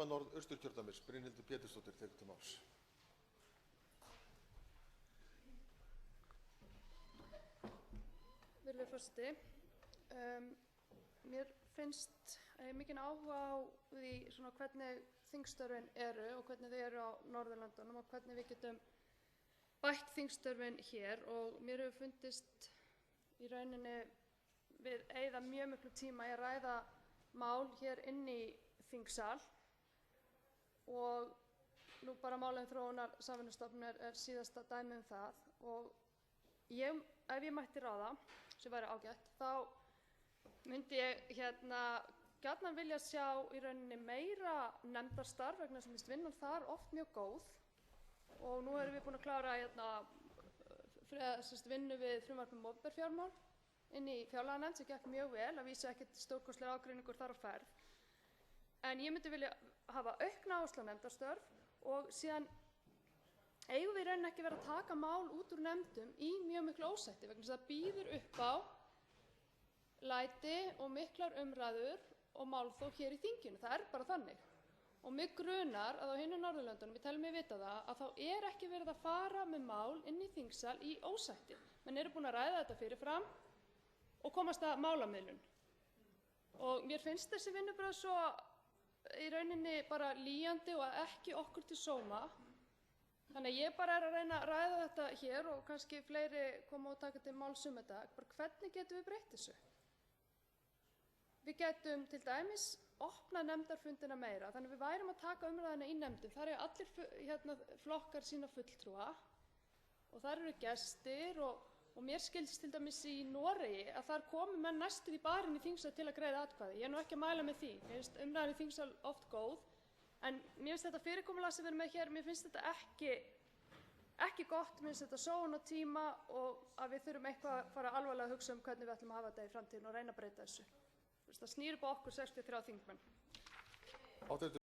Norðausturkjördæmis, Brynhildur Pétursdóttir, tekur til máls. Virðulegur forseti, mér finnst mikinn áhuga á því hvernig þingstörfin eru og hvernig þau eru á Norðurlöndunum og hvernig við getum bætt þingstörfin hér, og mér hefur fundist í rauninni við eyða mjög miklu tíma í að ræða mál hér inni í þingsal, og nú bara málefni Þróunarsamvinnustofnunar er síðasta dæmi það. Og ef ég mætti ráða, sem væri ágætt, þá myndi ég gjarnan vilja sjá í rauninni meira nefndarstarf, vegna þess að mér finnst vinnan þar oft mjög góð. Og nú erum við búin að klára vinnu við frumvarp um opinber fjármál inni í fjárlaganefnd, sem gekk mjög vel, að vísu ekkert stórkostlegur ágreiningur þar á ferð. En ég myndi vilja hafa aukna áherslu á nefndarstörf, og síðan eigum við í rauninni ekki vera að taka mál út úr nefndum í mjög miklu ósætti, vegna þess að það býður upp á læti og miklar umræður og málþóf hér í þinginu. Það er bara þannig. Og mig grunar að á hinum Norðurlöndunum, ég tel mig vita það, að þá er ekki verið að fara með mál inn í þingsal í ósætti. Menn eru búin að ræða þetta fyrirfram og komast að málamiðlun. Og mér finnst þessi vinnubrögð svo í rauninni bara lýjandi og ekki okkur til sóma. Þannig að ég bara er að reyna að ræða þetta hér, og kannski fleiri koma og taka til máls um þetta. Bara hvernig getum við breytt þessu? Við getum til dæmis opnað nefndarfundina meira, þannig að við værum að taka umræðuna í nefndum. Þar eru allir flokkar sína fulltrúa og þar eru gestir, og mér skilst til dæmis í Noregi að þar komi menn næstum í barinn í þingsal til að greiða atkvæði. Ég er nú ekki að mæla með því. Mér finnst umræðan í þingsal oft góð, en mér finnst þetta fyrirkomulag sem við erum með hér, mér finnst þetta ekki gott. Mér finnst þetta sóun á tíma, og að við þurfum eitthvað að fara alvarlega að hugsa um hvernig við ætlum að hafa þetta í framtíðinni og reyna að breyta þessu. Það snýr upp á okkur 63 þingmenn.